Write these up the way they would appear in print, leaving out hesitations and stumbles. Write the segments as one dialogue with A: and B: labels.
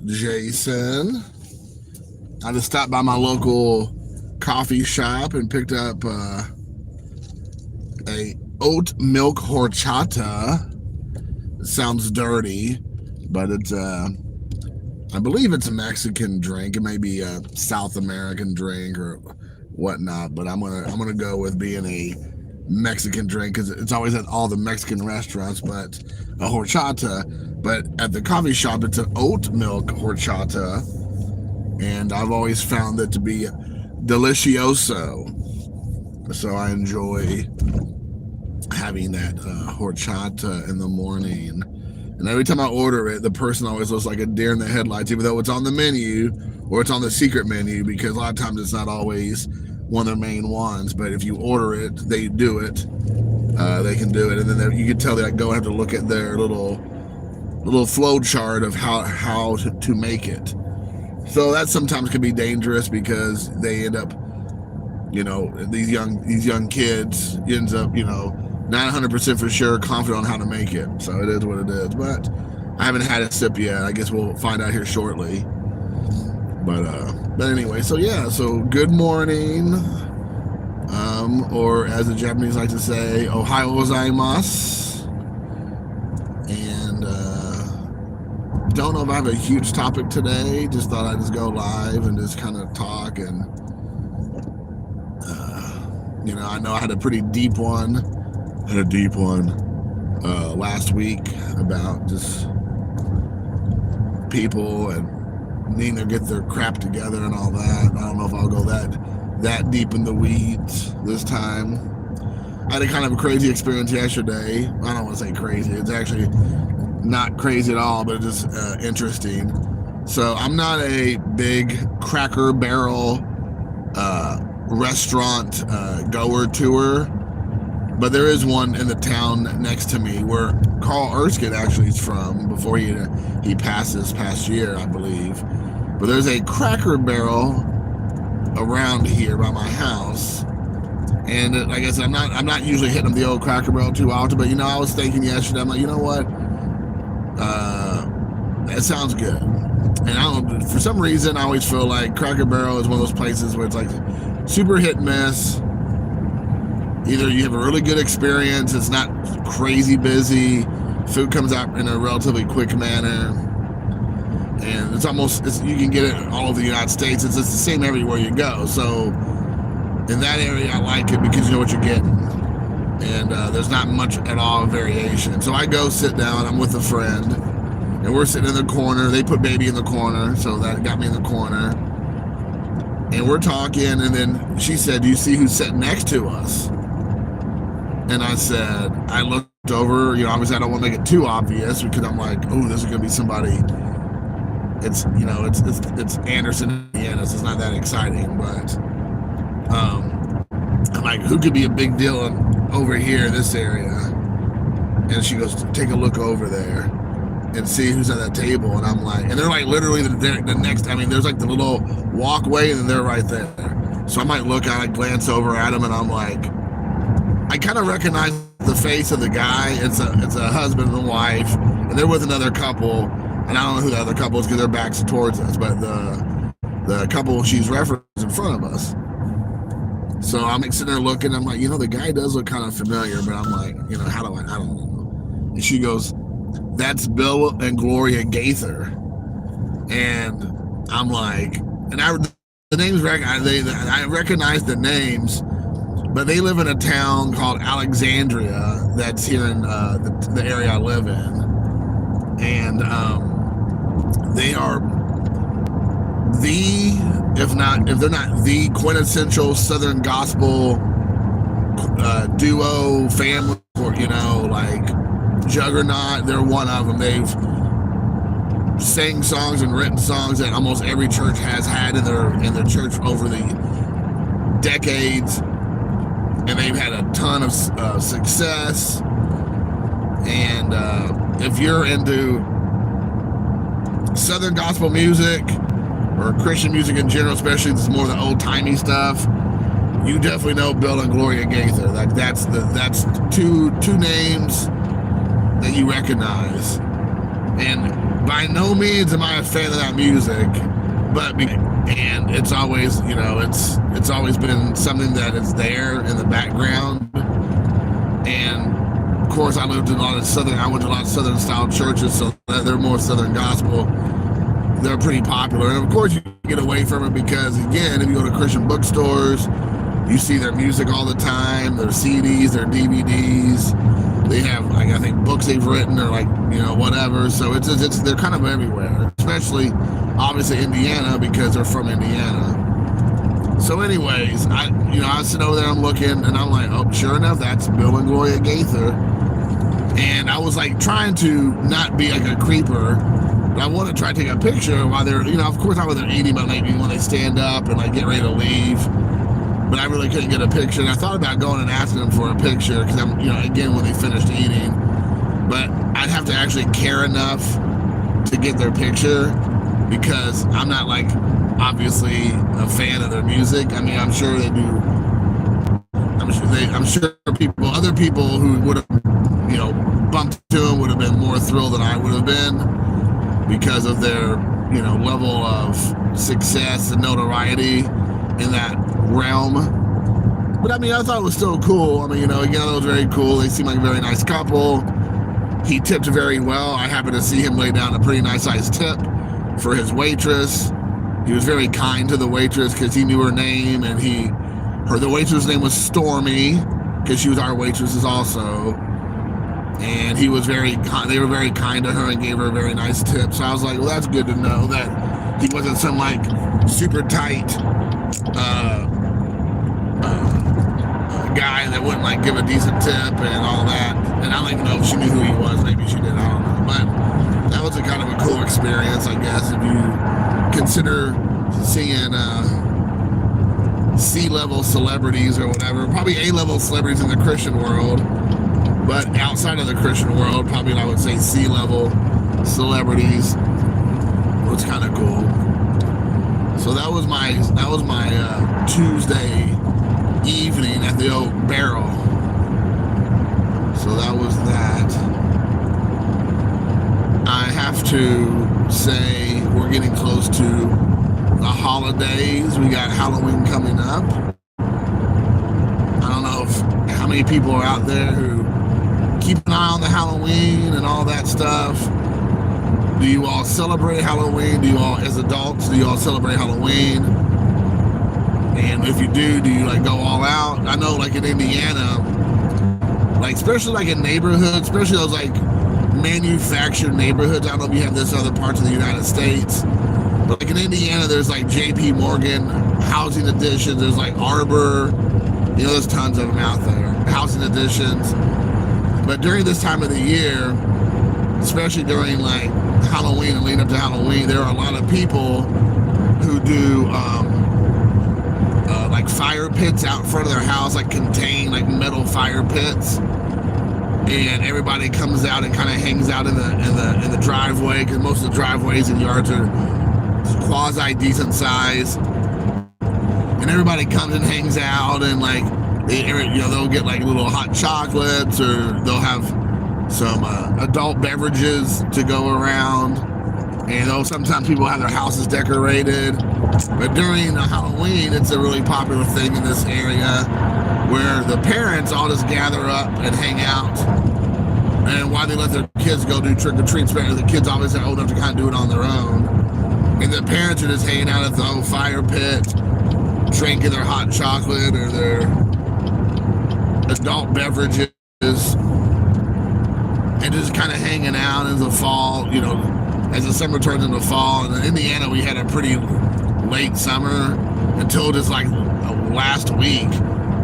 A: Jason. I just stopped by my local coffee shop and picked up a oat milk horchata. It sounds dirty, but it's I believe it's a Mexican drink. It may be a South American drink or whatnot, but I'm gonna go with being a Mexican drink because it's always at all the Mexican restaurants. But a horchata, but at the coffee shop it's an oat milk horchata, and I've always found that to be delicioso. So I enjoy having that horchata in the morning. And every time I order it, the person always looks like a deer in the headlights, even though it's on the menu or it's on the secret menu, because a lot of times it's not always one of their main ones. But if you order it, they do it. They can do it, and then you can tell they go and have to look at their little flow chart of how to make it. So that sometimes can be dangerous because they end up, these young kids ends up, not 100% for sure confident on how to make it. So it is what it is. But I haven't had a sip yet. I guess we'll find out here shortly. But anyway, so yeah, so good morning. Or as the Japanese like to say, Ohayou gozaimasu. And don't know if I have a huge topic today. Just thought I'd just go live and just kind of talk. And I know I had a pretty deep one. Last week about just people and needing to get their crap together and all that. I don't know if I'll go that deep in the weeds this time. I had a kind of a crazy experience yesterday. I don't want to say crazy. It's actually not crazy at all, but it's just interesting. So I'm not a big Cracker Barrel restaurant goer tour, but there is one in the town next to me where Carl Erskine actually is from before he passed this past year, I believe. But there's a Cracker Barrel around here by my house, and like I said, I'm not usually hitting the old Cracker Barrel too often, but I was thinking yesterday, I'm like, you know what, that sounds good. And I don't, for some reason, I always feel like Cracker Barrel is one of those places where it's like super hit and miss. Either you have a really good experience, it's not crazy busy, food comes out in a relatively quick manner, and you can get it all over the United States. It's the same everywhere you go. So in that area, I like it because you know what you're getting, and there's not much at all variation. So I go sit down. I'm with a friend, and we're sitting in the corner. They put baby in the corner, so that got me in the corner. And we're talking, and then she said, "Do you see who's sitting next to us?" And I said, I looked over. Obviously I don't want to make it too obvious because I'm like, oh, this is gonna be somebody. It's it's Anderson, Indiana, so it's not that exciting, but I'm like, who could be a big deal over here in this area? And she goes, take a look over there and see who's at that table. And I'm like, and they're like literally the next. I mean, there's like the little walkway, and they're right there. So I might look, I glance over at them, and I'm like, I kind of recognize the face of the guy. It's a husband and wife, and they're with another couple. And I don't know who the other couple is because their backs are towards us, but the couple she's referenced in front of us. So I'm like sitting there looking. I'm like, the guy does look kind of familiar, but I'm like, how do I don't know. And she goes, that's Bill and Gloria Gaither. And I'm like, and the names I recognize the names, but they live in a town called Alexandria that's here in the area I live in. And they are if they're not the quintessential Southern gospel duo family, like juggernaut. They're one of them. They've sang songs and written songs that almost every church has had in their church over the decades, and they've had a ton of success. And if you're into Southern gospel music or Christian music in general, especially this is more the old-timey stuff, you definitely know Bill and Gloria Gaither. Like that's two names that you recognize. by no means am I a fan of that music, and it's always, it's always been something that is there in the background. And of course, I went to a lot of Southern style churches, so they're more Southern gospel. They're pretty popular, and of course, you get away from it because, again, if you go to Christian bookstores, you see their music all the time, their CDs, their DVDs. They have, like, I think books they've written or, like, whatever. So it's they're kind of everywhere, especially obviously Indiana, because they're from Indiana. So anyways, I was sitting over there, I'm looking, and I'm like, oh, sure enough, that's Bill and Gloria Gaither. And I was like trying to not be like a creeper, but I want to try to take a picture while they're, of course not when they're eating, but maybe when they stand up and like get ready to leave. But I really couldn't get a picture, and I thought about going and asking them for a picture because I'm, again, when they finished eating. But I'd have to actually care enough to get their picture because I'm not, like, obviously a fan of their music. I mean, I'm sure they do. I'm sure other people who would have, bumped to them would have been more thrilled than I would have been because of their, level of success and notoriety in that realm. But I mean, I thought it was still cool. I mean, again, it was very cool. They seemed like a very nice couple. He tipped very well. I happened to see him lay down a pretty nice sized tip for his waitress. He was very kind to the waitress because he knew her name, and the waitress' name was Stormy because she was our waitress also. And he was they were very kind to her and gave her a very nice tip. So I was like, well, that's good to know that he wasn't some like super tight guy that wouldn't like give a decent tip and all that. And I don't even know if she knew who he was. Maybe she did. I don't know. But that was a kind of a cool experience, I guess, if you consider seeing C-level celebrities or whatever. Probably A-level celebrities in the Christian world. But outside of the Christian world, probably I would say C-level celebrities. It was kind of cool. So that was my Tuesday evening at the Oak Barrel. So that was that. I have to say we're getting close to the holidays. We got Halloween coming up. I don't know how many people are out there who keep an eye on the Halloween and all that stuff. Do you all celebrate Halloween? As adults, do you all celebrate Halloween? And if you do you like go all out? I know like in Indiana, like especially like in neighborhoods, especially those like manufactured neighborhoods. I don't know if you have this in other parts of the United States, but like in Indiana, there's like J.P. Morgan housing additions. There's like Arbor, there's tons of them out there, housing additions. But during this time of the year, especially during like Halloween and leading up to Halloween, there are a lot of people who do like fire pits out front of their house, like contain like metal fire pits, and everybody comes out and kind of hangs out in the driveway because most of the driveways and yards are quasi decent size, and everybody comes and hangs out and like they'll get like little hot chocolates or they'll have some adult beverages to go around. And sometimes people have their houses decorated. But during Halloween, it's a really popular thing in this area where the parents all just gather up and hang out. And while they let their kids go do trick-or-treat, the kids obviously are old enough to kind of do it on their own. And the parents are just hanging out at the old fire pit, drinking their hot chocolate or their adult beverages, and just kind of hanging out in the fall, as the summer turns into fall. And in Indiana, we had a pretty late summer until just like last week.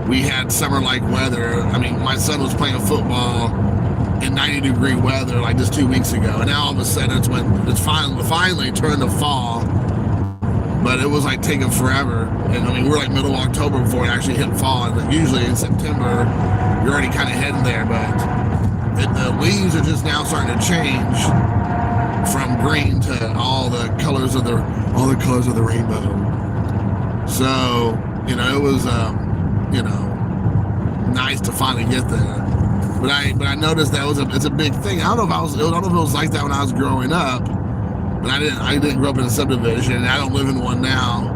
A: We had summer-like weather. I mean, my son was playing football in 90-degree weather like just 2 weeks ago, and now all of a sudden it's finally turned to fall. But it was like taking forever. And I mean, we're like middle of October before it actually hit fall. And usually in September, you're already kind of heading there. But the leaves are just now starting to change from green to all the colors of the rainbow. So, it was nice to finally get there. But I noticed that it's a big thing. I don't know if it was like that when I was growing up, And I didn't grow up in a subdivision, and I don't live in one now.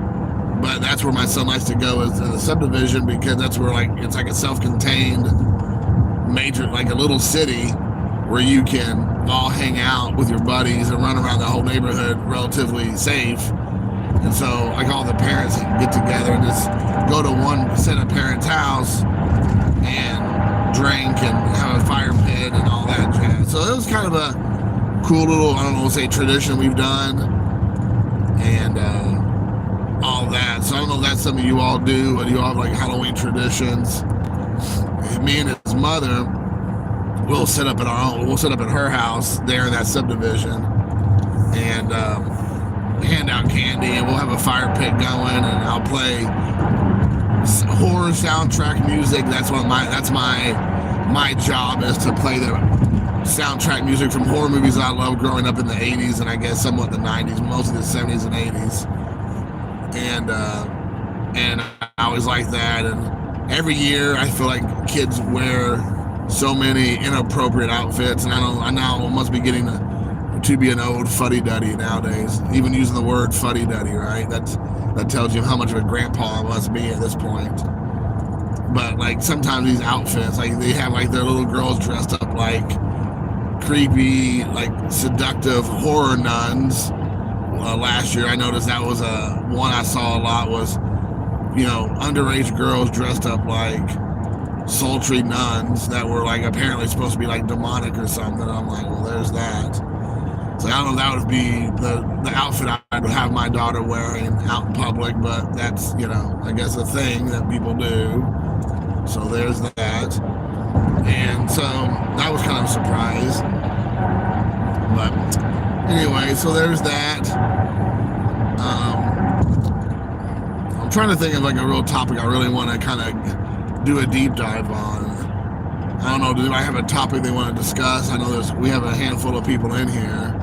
A: But that's where my son likes to go, is in the subdivision, because that's where it's like a self-contained major, like a little city where you can all hang out with your buddies and run around the whole neighborhood relatively safe. And so like all the parents can get together and just go to one set of parents' house and drink and have a fire pit and all that jazz. So it was kind of a cool little, I don't know, say tradition we've done, and all that. So I don't know if that's something you all do, or do you all have like Halloween traditions? Me and his mother, we'll set up at her house there in that subdivision, and hand out candy, and we'll have a fire pit going, and I'll play horror soundtrack music. That's my job, is to play the soundtrack music from horror movies I loved growing up in the 80s, and I guess somewhat the 90s, mostly the 70s and 80s. And I always like that. And every year I feel like kids wear so many inappropriate outfits, and I now must be getting to be an old fuddy-duddy nowadays. Even using the word fuddy-duddy, right? That tells you how much of a grandpa I must be at this point. But like sometimes these outfits, like they have like their little girls dressed up like creepy, like seductive horror nuns. Last year I noticed that was one I saw a lot, was, you know, underage girls dressed up like sultry nuns that were like apparently supposed to be like demonic or something. I'm like, well, there's that. So I don't know if that would be the outfit I'd have my daughter wearing out in public, but that's, you know, I guess a thing that people do. So there's that. And so that was kind of a surprise. But anyway, so there's that. I'm trying to think of like a real topic I really want to kind of do a deep dive on. I don't know, do I have a topic they want to discuss? I know we have a handful of people in here.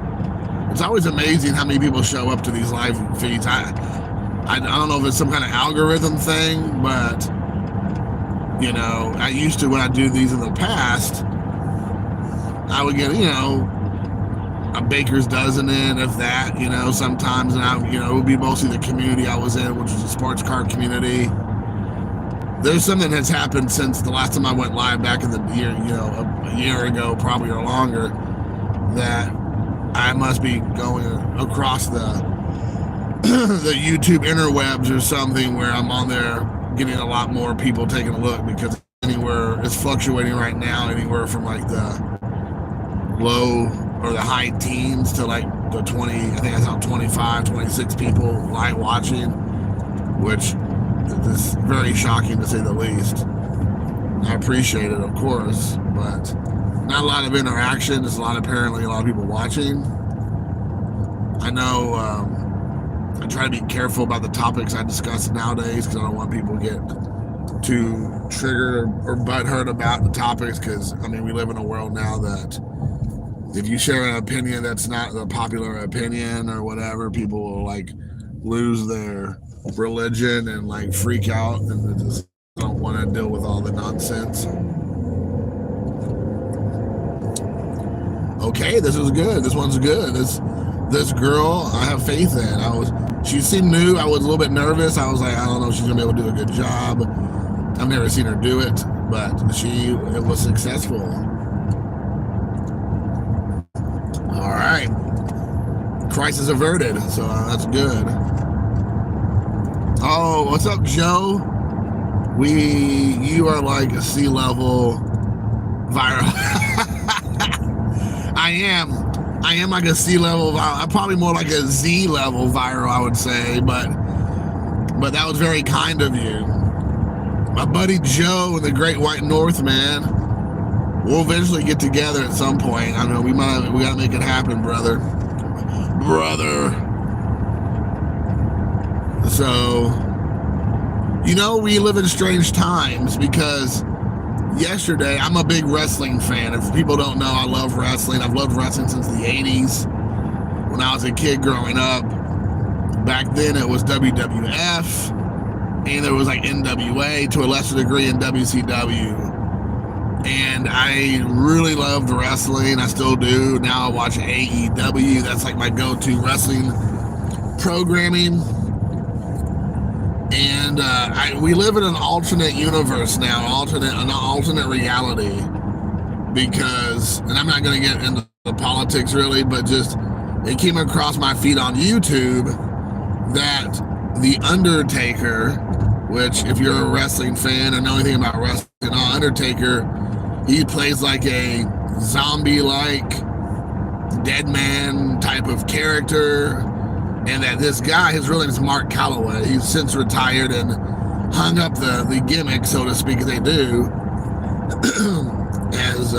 A: It's always amazing how many people show up to these live feeds. I don't know if it's some kind of algorithm thing, but, you know, I used to, when I do these in the past, I would get, you know, a baker's dozen in, if that, you know, sometimes, and it would be mostly the community I was in, which was a sports car community. There's something that's happened since the last time I went live back in the year, you know, a year ago, probably, or longer, that I must be going across the the YouTube interwebs or something, where I'm on there getting a lot more people taking a look, because it's fluctuating right now, anywhere from like the low or the high teens to like the 20, I think I saw 25, 26 people live watching, which is very shocking to say the least. I appreciate it, of course, but not a lot of interaction. There's apparently a lot of people watching. I know I try to be careful about the topics I discuss nowadays, because I don't want people to get too triggered or butthurt about the topics, because, I mean, we live in a world now that if you share an opinion that's not the popular opinion or whatever, people will like lose their religion and like freak out, and they just don't want to deal with all the nonsense. Okay, this is good. This one's good. This girl, I have faith in. She seemed new. I was a little bit nervous. I was like, I don't know if she's gonna be able to do a good job. I've never seen her do it, but it was successful. All right, crisis averted. So that's good. Oh, what's up, Joe? You are like a sea level viral. I am like a sea level viral. I'm probably more like a Z level viral, I would say, but that was very kind of you. My buddy Joe in the Great White North, man. We'll eventually get together at some point. I know we gotta make it happen, brother. So, you know, we live in strange times, because yesterday, I'm a big wrestling fan. If people don't know, I love wrestling. I've loved wrestling since the 80s. When I was a kid growing up, back then it was WWF, and there was like NWA, to a lesser degree in WCW. And I really loved wrestling. I still do. Now I watch AEW. That's like my go-to wrestling programming. And we live in an alternate universe now, an alternate reality. Because, and I'm not going to get into the politics really, but just it came across my feed on YouTube that The Undertaker, which if you're a wrestling fan or know anything about wrestling, Undertaker, he plays like a zombie-like dead man type of character, and that this guy, his real name is Mark Calloway. He's since retired and hung up the gimmick, so to speak, as they do, as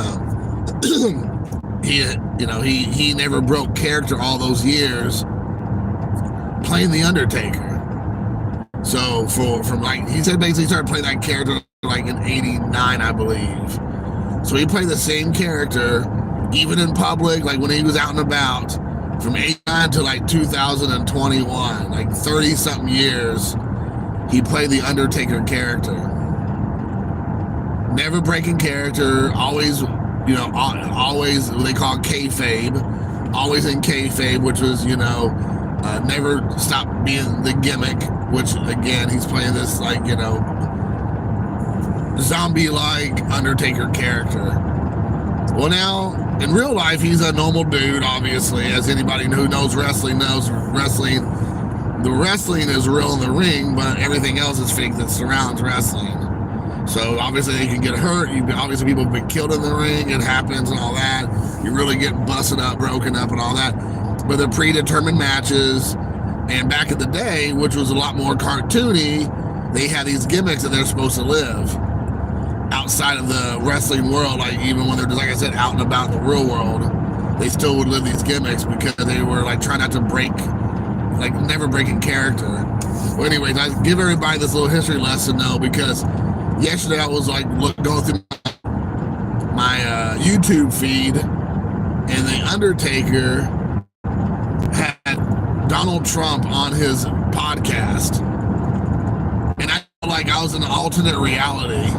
A: he never broke character all those years playing the Undertaker. So from like he said, basically started playing that character like in '89, I believe. So he played the same character even in public, like when he was out and about, from '89 to like 2021, like 30-something years. He played the Undertaker character. Never breaking character, always always what they call kayfabe, always in kayfabe, which was, never stopped being the gimmick, which again, he's playing this like, zombie-like Undertaker character. Well, now, in real life, he's a normal dude, obviously, as anybody who knows wrestling knows. The wrestling is real in the ring, but everything else is fake that surrounds wrestling. So obviously they can get hurt. Obviously people have been killed in the ring. It happens and all that. You really get busted up, broken up and all that. But they're predetermined matches. And back in the day, which was a lot more cartoony, they had these gimmicks that they're supposed to live outside of the wrestling world. Like even when they're, like I said, out and about in the real world, they still would live these gimmicks because they were like trying not to break, like never breaking character. Well, anyways, I give everybody this little history lesson though, because yesterday I was like going through my YouTube feed, and the Undertaker had Donald Trump on his podcast, and I felt like I was in an alternate reality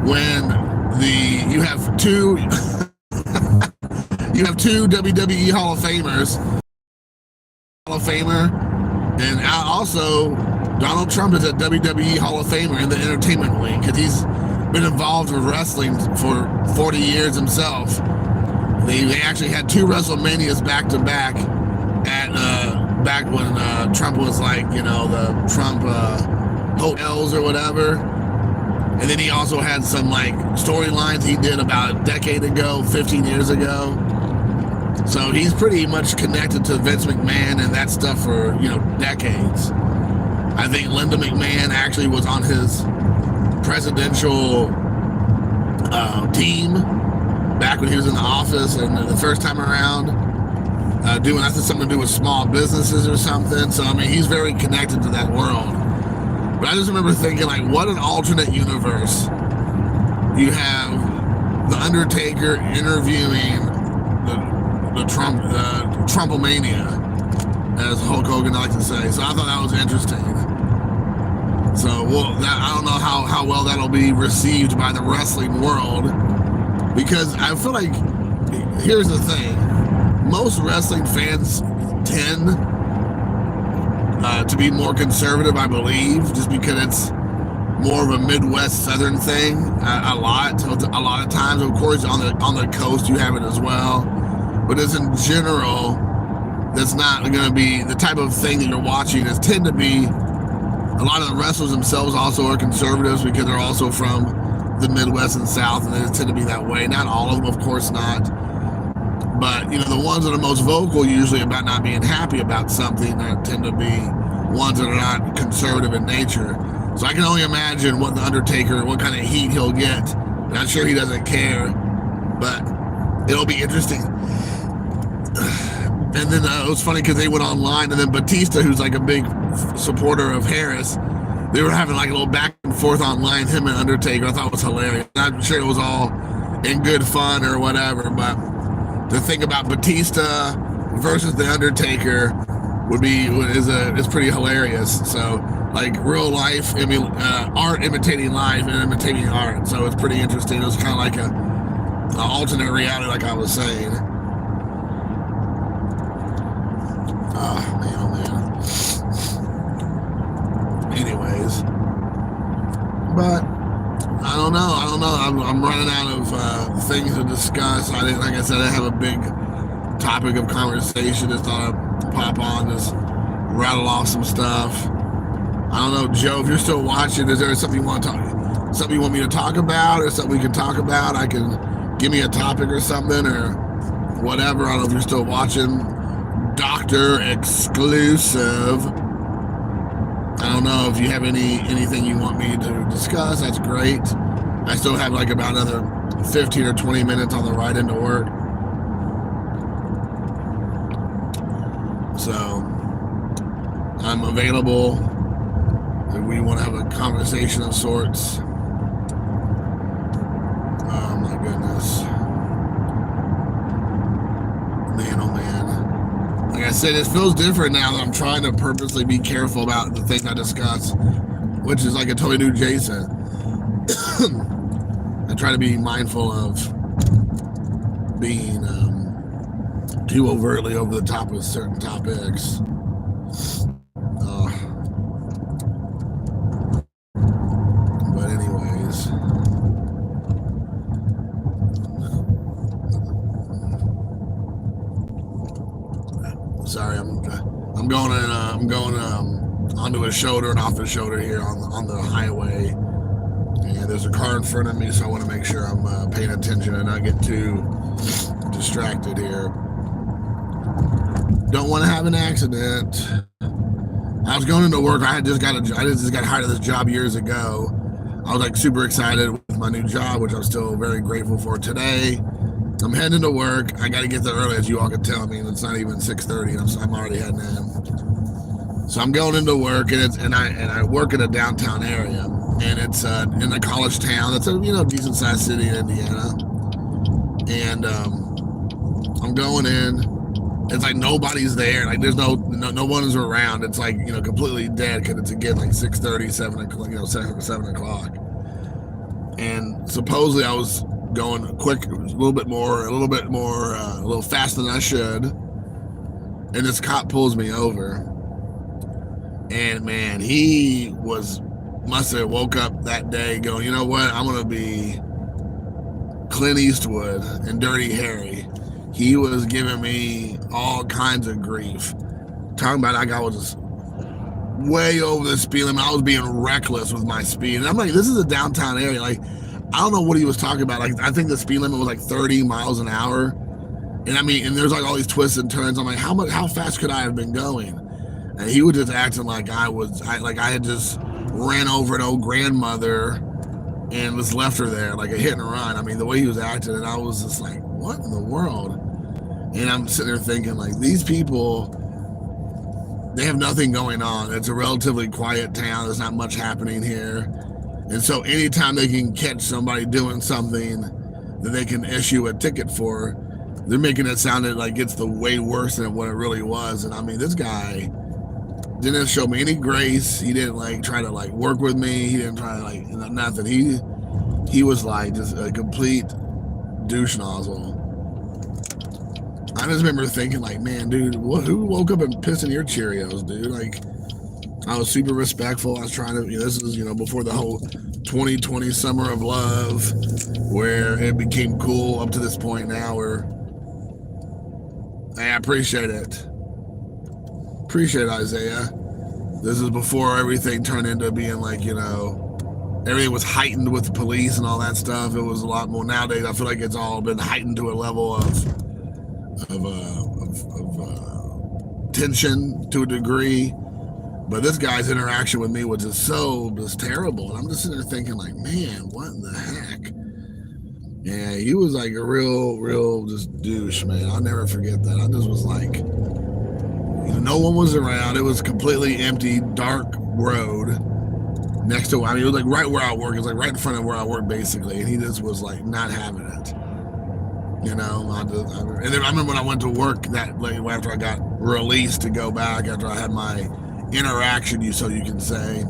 A: when you have two WWE Hall of Famers, Hall of Famer, and also Donald Trump is a WWE Hall of Famer in the entertainment wing because he's been involved with wrestling for 40 years himself. They actually had 2 WrestleManias back to back at back when Trump was like, the Trump hotels or whatever. And then he also had some like storylines he did about a decade ago, 15 years ago. So he's pretty much connected to Vince McMahon and that stuff for, decades. I think Linda McMahon actually was on his presidential team back when he was in the office, and the first time around, doing something to do with small businesses or something. So, I mean, he's very connected to that world. But I just remember thinking, like, what an alternate universe. You have the Undertaker interviewing the Trumpomania, as Hulk Hogan likes to say. So I thought that was interesting. So, I don't know how well that'll be received by the wrestling world, because I feel like, here's the thing, most wrestling fans tend to be more conservative, I believe, just because it's more of a Midwest Southern thing. A lot of times, of course, on the coast you have it as well, but as in general, that's not going to be the type of thing that you're watching. Is tend to be, a lot of the wrestlers themselves also are conservatives because they're also from the Midwest and South, and they tend to be that way. Not all of them, of course not. But, the ones that are most vocal usually about not being happy about something tend to be ones that are not conservative in nature. So I can only imagine what the Undertaker, what kind of heat he'll get. And I'm sure he doesn't care, but it'll be interesting. And then it was funny because they went online, and then Batista, who's like a big supporter of Harris, they were having like a little back and forth online, him and Undertaker. I thought it was hilarious. I'm sure it was all in good fun or whatever, but to think about Batista versus the Undertaker is pretty hilarious. So like real life, art imitating life and imitating art. So it's pretty interesting. It was kind of like a alternate reality, like I was saying. Oh man, oh man. Anyways, but I don't know. I'm running out of things to discuss. Like I said, I have a big topic of conversation. Just thought I'd pop on, just rattle off some stuff. I don't know, Joe, if you're still watching, is there something you want me to talk about, or something we can talk about? I can give me a topic or something, or whatever. I don't know if you're still watching. Doctor Exclusive. I don't know if you have anything you want me to discuss. That's great. I still have like about another 15 or 20 minutes on the ride into work. So I'm available if we want to have a conversation of sorts. Oh my goodness. Man, oh man. Like I said, it feels different now that I'm trying to purposely be careful about the things I discuss, which is like a totally new Jason. I try to be mindful of being too overtly over the top with certain topics. But anyways, sorry, I'm going onto a shoulder and off the shoulder here on the highway, and there's a car in front of me, so I want to make sure I'm paying attention and not get too distracted here. Don't want to have an accident. I was going into work. I just got hired at this job years ago. I was like super excited with my new job, which I'm still very grateful for today. I'm heading to work. I got to get there early, as you all can tell me, and it's not even 6:30. I'm already heading in. So I'm going into work, and I work in a downtown area, and it's in a college town. It's a decent sized city in Indiana, and I'm going in. It's like nobody's there. Like there's no one is around. It's like completely dead because it's again like 6:30, 7 o'clock, 7 o'clock. And supposedly I was going quick, a little faster than I should. And this cop pulls me over. And man, he must have woke up that day going, you know what? I'm gonna be Clint Eastwood and Dirty Harry. He was giving me all kinds of grief. Talking about I was just way over the speed limit. I was being reckless with my speed. And I'm like, this is a downtown area. Like, I don't know what he was talking about. Like, I think the speed limit was like 30 miles an hour. And I mean, and there's like all these twists and turns. I'm like, how fast could I have been going? And he was just acting like I had just ran over an old grandmother and just left her there, like a hit and run. I mean, the way he was acting, and I was just like, what in the world? And I'm sitting there thinking, like, these people, they have nothing going on. It's a relatively quiet town. There's not much happening here. And so anytime they can catch somebody doing something that they can issue a ticket for, they're making it sound like it's the way worse than what it really was. And I mean, this guy didn't show me any grace. He didn't like try to like work with me. He didn't try to like nothing. He was like just a complete douche nozzle. I just remember thinking like, man, dude, who woke up and pissed in your Cheerios, dude? Like, I was super respectful. I was trying to, this is, before the whole 2020 summer of love, where it became cool up to this point now where I appreciate it. Appreciate it, Isaiah. This is before everything turned into being like, everything was heightened with the police and all that stuff. It was a lot more. Nowadays, I feel like it's all been heightened to a level of tension to a degree. But this guy's interaction with me was just terrible. And I'm just sitting there thinking like, man, what in the heck? Yeah, he was like a real just douche, man. I'll never forget that. I just was like, no one was around. It was completely empty, dark road next to, it was like right where I work. It was like right in front of where I work, basically. And he just was like not having it. And then I remember when I went to work that late after I got released to go back after I had my interaction, so you can say.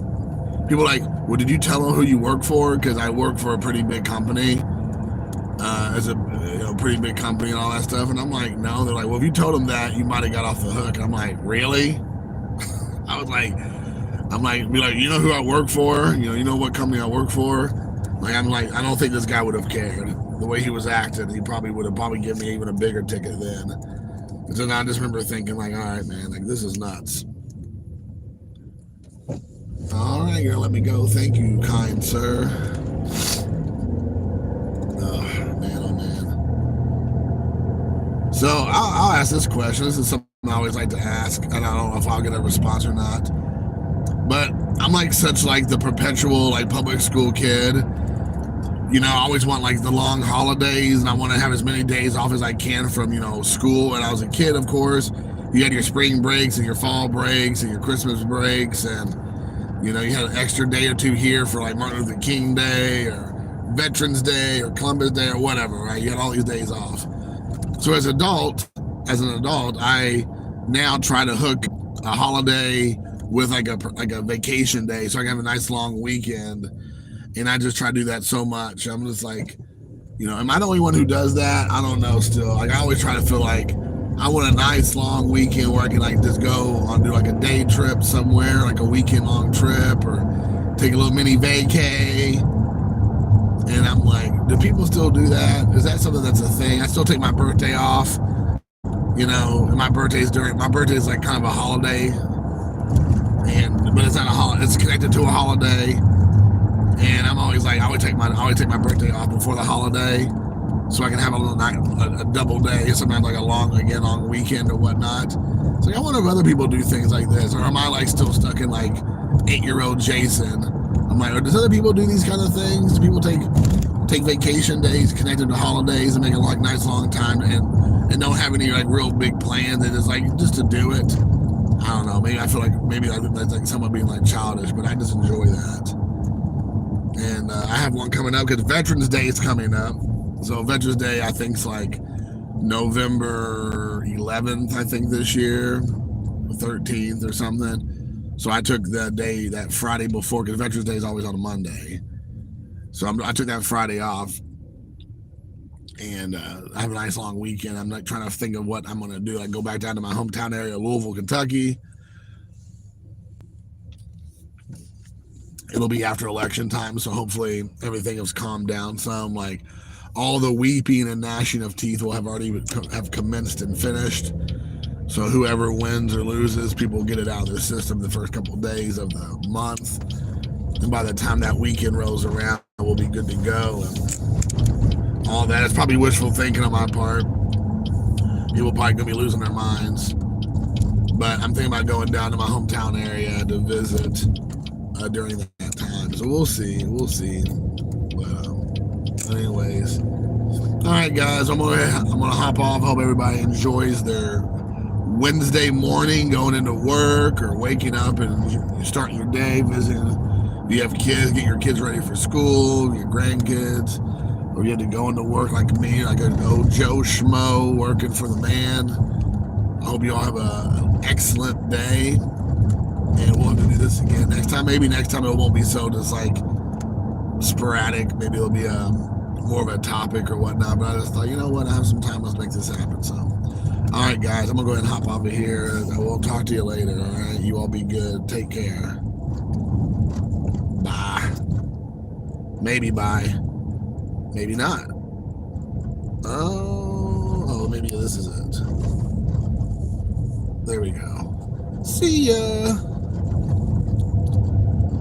A: People are like, well, did you tell them who you work for? Because I work for a pretty big company, as a pretty big company and all that stuff. And I'm like, no. They're like, well, if you told them that, you might have got off the hook. And I'm like, really? I was like, be like, you know who I work for? You know what company I work for? Like, I'm like, I don't think this guy would have cared. The way he was acting, he probably would have given me even a bigger ticket then. And so I just remember thinking, like, all right, man, like, this is nuts. All right, you're gonna let me go. Thank you, kind sir. Oh, man, oh, man. So I'll ask this question. This is something I always like to ask, and I don't know if I'll get a response or not. But I'm like such like the perpetual like public school kid. I always want like the long holidays, and I want to have as many days off as I can from school. When I was a kid, of course, you had your spring breaks and your fall breaks and your Christmas breaks, and you had an extra day or two here for like Martin Luther King Day or Veterans Day or Columbus Day or whatever, right? You had all these days off. So as an adult, I now try to hook a holiday with like a vacation day, so I can have a nice long weekend. And I just try to do that so much. I'm just like, am I the only one who does that? I don't know still. Like, I always try to feel like I want a nice long weekend where I can like just go on, do like a day trip somewhere, like a weekend long trip, or take a little mini vacay. And I'm like, do people still do that? Is that something that's a thing? I still take my birthday off, and my birthday's like kind of a holiday, but it's not a holiday. It's connected to a holiday, and I'm always like, I always take my birthday off before the holiday, so I can have a little night, a double day, sometimes like a long weekend or whatnot. So I wonder if other people do things like this, or am I like still stuck in like 8-year-old Jason? I'm like, or does other people do these kind of things? Do people take vacation days connected to holidays and make it like nice long time and don't have any like real big plans? And it's like just to do it. I don't know. Maybe I feel like that's like someone being like childish, but I just enjoy that. And I have one coming up because Veterans Day is coming up. So Veterans Day, I think, is like November 11th, I think, this year, 13th or something. So I took that Friday before, because Veterans Day is always on a Monday. So I took that Friday off, and I have a nice long weekend. I'm like trying to think of what I'm going to do. I go back down to my hometown area, Louisville, Kentucky. It'll be after election time, so hopefully everything has calmed down some. Like all the weeping and gnashing of teeth will have commenced and finished. So whoever wins or loses, people will get it out of the system the first couple of days of the month. And by the time that weekend rolls around, we'll be good to go. And all that. It's probably wishful thinking on my part. People probably going to be losing their minds. But I'm thinking about going down to my hometown area to visit during that time. So we'll see. But anyways. All right, guys. I'm gonna hop off. Hope everybody enjoys their Wednesday morning, going into work or waking up and you're starting your day visiting. You have kids, get your kids ready for school, your grandkids, or you have to go into work like me, like an old Joe Schmo working for the man. I hope you all have an excellent day, and we'll have to do this again next time. Maybe next time it won't be so just like sporadic. Maybe it'll be more of a topic or whatnot, but I just thought, you know what, I have some time, let's make this happen. So all right, guys, I'm going to go ahead and hop off of here. I will talk to you later, all right? You all be good. Take care. Bye. Maybe bye. Maybe not. Oh, maybe this is it. There we go. See ya.